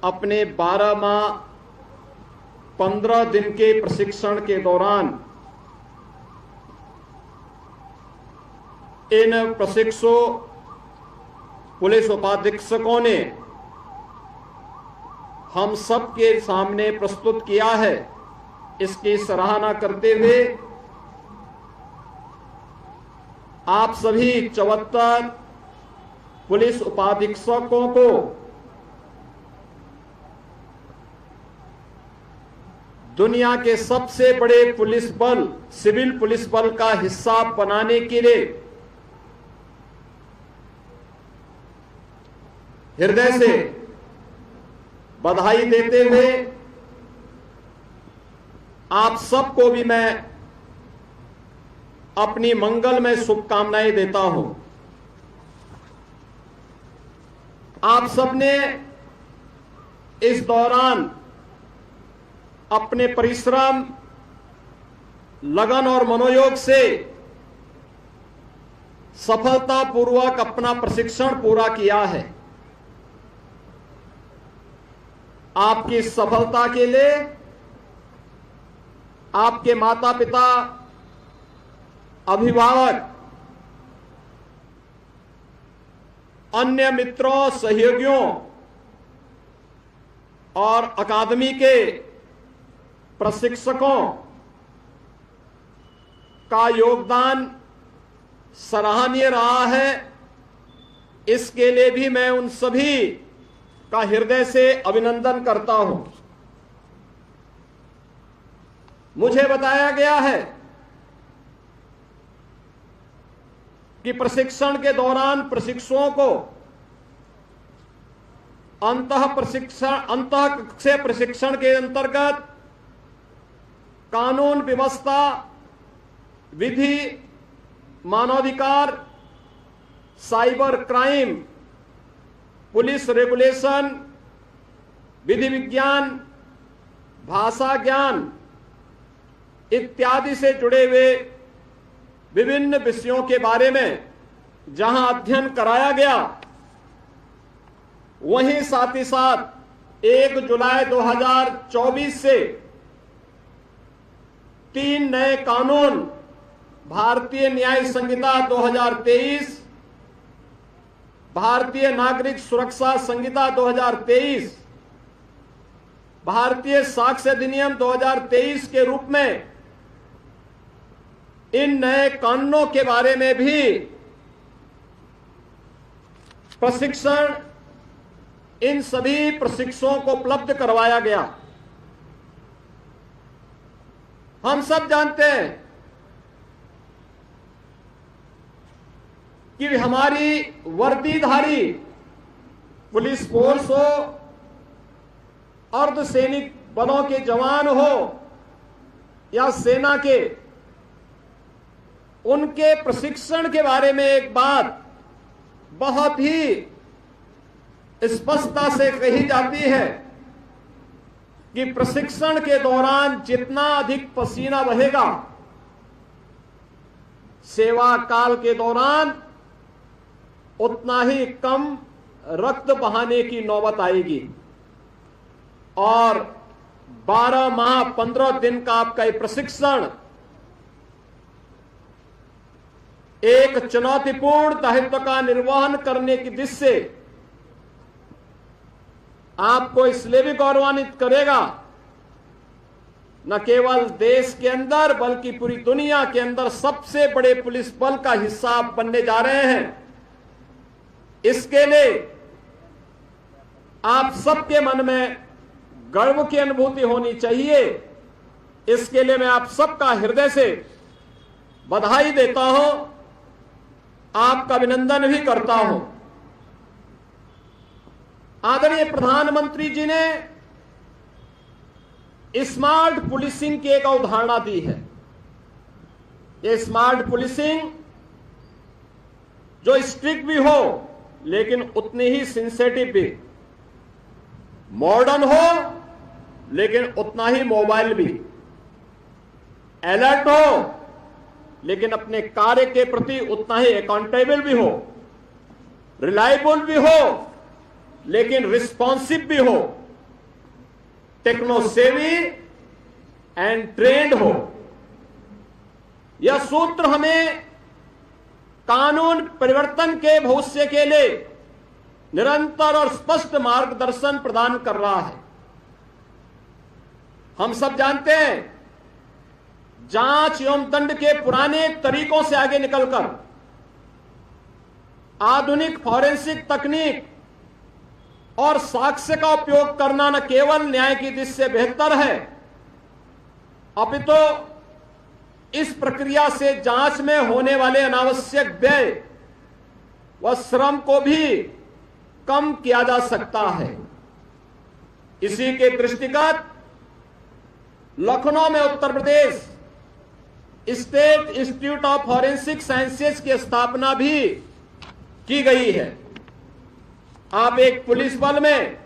अपने 12 माह 15 दिन के प्रशिक्षण के दौरान इन प्रशिक्षु पुलिस उपाधीक्षकों ने हम सब के सामने प्रस्तुत किया है। इसकी सराहना करते हुए आप सभी 74 पुलिस उपाधीक्षकों को दुनिया के सबसे बड़े पुलिस बल, सिविल पुलिस बल का हिस्सा बनाने के लिए हृदय से बधाई देते हुए आप सबको भी मैं अपनी मंगलमय शुभकामनाएं देता हूं। आप सबने इस दौरान अपने परिश्रम, लगन और मनोयोग से सफलतापूर्वक अपना प्रशिक्षण पूरा किया है। आपकी सफलता के लिए आपके माता पिता, अभिभावक, अन्य मित्रों, सहयोगियों और अकादमी के प्रशिक्षकों का योगदान सराहनीय रहा है। इसके लिए भी मैं उन सभी का हृदय से अभिनंदन करता हूं। मुझे बताया गया है कि प्रशिक्षण के दौरान प्रशिक्षुओं को अंतः कक्षीय प्रशिक्षण के अंतर्गत कानून व्यवस्था, विधि, मानवाधिकार, साइबर क्राइम, पुलिस रेगुलेशन, विधि विज्ञान, भाषा ज्ञान इत्यादि से जुड़े हुए विभिन्न विषयों के बारे में जहां अध्ययन कराया गया, वहीं साथ ही साथ 1 जुलाई 2024 से 3 नए कानून, भारतीय न्याय संहिता 2023, भारतीय नागरिक सुरक्षा संहिता 2023, भारतीय साक्ष्य अधिनियम 2023 के रूप में इन नए कानूनों के बारे में भी प्रशिक्षण इन सभी प्रशिक्षुओं को उपलब्ध करवाया गया। हम सब जानते हैं कि हमारी वर्दीधारी पुलिस फोर्स हो, अर्धसैनिक बलों के जवान हो या सेना के, उनके प्रशिक्षण के बारे में एक बात बहुत ही स्पष्टता से कही जाती है कि प्रशिक्षण के दौरान जितना अधिक पसीना बहेगा, सेवा काल के दौरान उतना ही कम रक्त बहाने की नौबत आएगी। और 12 माह 15 दिन का आपका ये प्रशिक्षण एक चुनौतीपूर्ण दायित्व का निर्वहन करने की दिशा से आपको इसलिए भी गौरवान्वित करेगा, न केवल देश के अंदर बल्कि पूरी दुनिया के अंदर सबसे बड़े पुलिस बल का हिस्सा आप बनने जा रहे हैं। इसके लिए आप सबके मन में गर्व की अनुभूति होनी चाहिए। इसके लिए मैं आप सबका हृदय से बधाई देता हूं, आपका अभिनंदन भी करता हूं। आदरणीय प्रधानमंत्री जी ने स्मार्ट पुलिसिंग की एक अवधारणा दी है। ये स्मार्ट पुलिसिंग जो स्ट्रिक्ट भी हो लेकिन उतनी ही सेंसिटिव भी, मॉडर्न हो लेकिन उतना ही मोबाइल भी, अलर्ट हो लेकिन अपने कार्य के प्रति उतना ही अकाउंटेबल भी हो, रिलायबल भी हो लेकिन रिस्पॉन्सिव भी हो। टेक्नो सेवी एंड ट्रेंड हो। यह सूत्र हमें कानून परिवर्तन के भविष्य के लिए निरंतर और स्पष्ट मार्गदर्शन प्रदान कर रहा है। हम सब जानते हैं, जांच एवं दंड के पुराने तरीकों से आगे निकलकर आधुनिक फॉरेंसिक तकनीक और साक्ष्य का उपयोग करना न केवल न्याय की दृष्टि से बेहतर है, अपितु इस प्रक्रिया से जांच में होने वाले अनावश्यक व्यय व श्रम को भी कम किया जा सकता है। इसी के दृष्टिगत लखनऊ में Uttar Pradesh state institute of forensic sciences की स्थापना भी की गई है। आप एक पुलिस बल में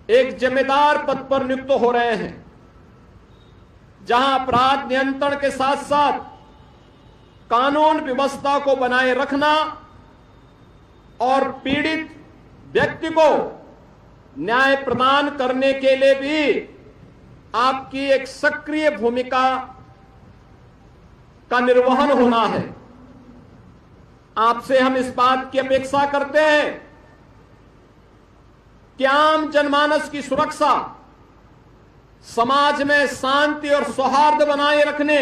एक जिम्मेदार पद पर नियुक्त हो रहे हैं, जहां अपराध नियंत्रण के साथ साथ कानून व्यवस्था को बनाए रखना और पीड़ित व्यक्ति को न्याय प्रदान करने के लिए भी आपकी एक सक्रिय भूमिका का निर्वहन होना है। आपसे हम इस बात की अपेक्षा करते हैं कि आम जनमानस की सुरक्षा, समाज में शांति और सौहार्द बनाए रखने,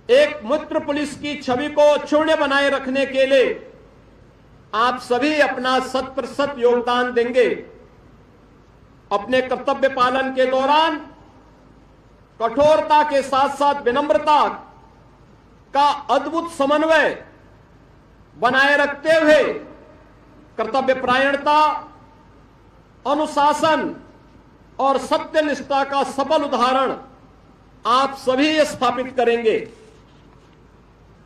एक मित्र पुलिस की छवि को अक्षुण्य बनाए रखने के लिए आप सभी अपना 100% योगदान देंगे। अपने कर्तव्य पालन के दौरान कठोरता के साथ साथ विनम्रता का अद्भुत समन्वय बनाए रखते हुए कर्तव्य परायणता, अनुशासन और सत्यनिष्ठा का सफल उदाहरण आप सभी स्थापित करेंगे।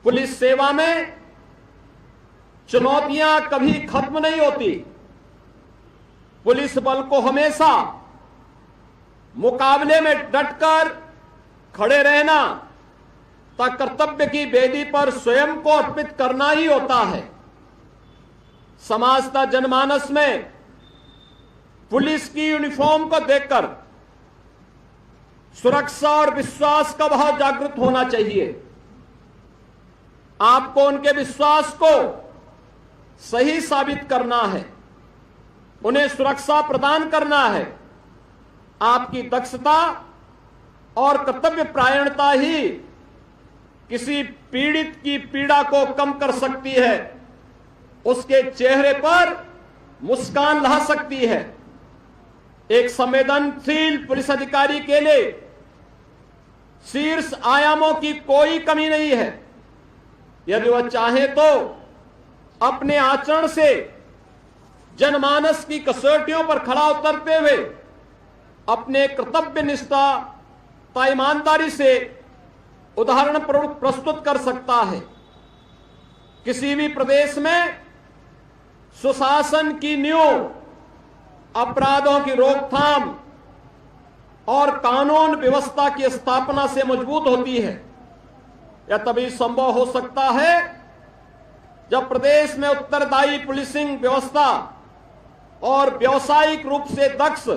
पुलिस सेवा में चुनौतियां कभी खत्म नहीं होती। पुलिस बल को हमेशा मुकाबले में डटकर खड़े रहना तथा कर्तव्य की वेदी पर स्वयं को अर्पित करना ही होता है। समाज तथा जनमानस में पुलिस की यूनिफॉर्म को देखकर सुरक्षा और विश्वास का भाव जागृत होना चाहिए। आपको उनके विश्वास को सही साबित करना है, उन्हें सुरक्षा प्रदान करना है। आपकी दक्षता और कर्तव्य परायणता ही किसी पीड़ित की पीड़ा को कम कर सकती है, उसके चेहरे पर मुस्कान ला सकती है। एक संवेदनशील पुलिस अधिकारी के लिए शीर्ष आयामों की कोई कमी नहीं है। यदि वह चाहे तो अपने आचरण से जनमानस की कसौटियों पर खड़ा उतरते हुए अपने कर्तव्य निष्ठा तथा ईमानदारी से उदाहरण प्रस्तुत कर सकता है। किसी भी प्रदेश में सुशासन की नींव अपराधों की रोकथाम और कानून व्यवस्था की स्थापना से मजबूत होती है। यह तभी संभव हो सकता है जब प्रदेश में उत्तरदायी पुलिसिंग व्यवस्था और व्यावसायिक रूप से दक्ष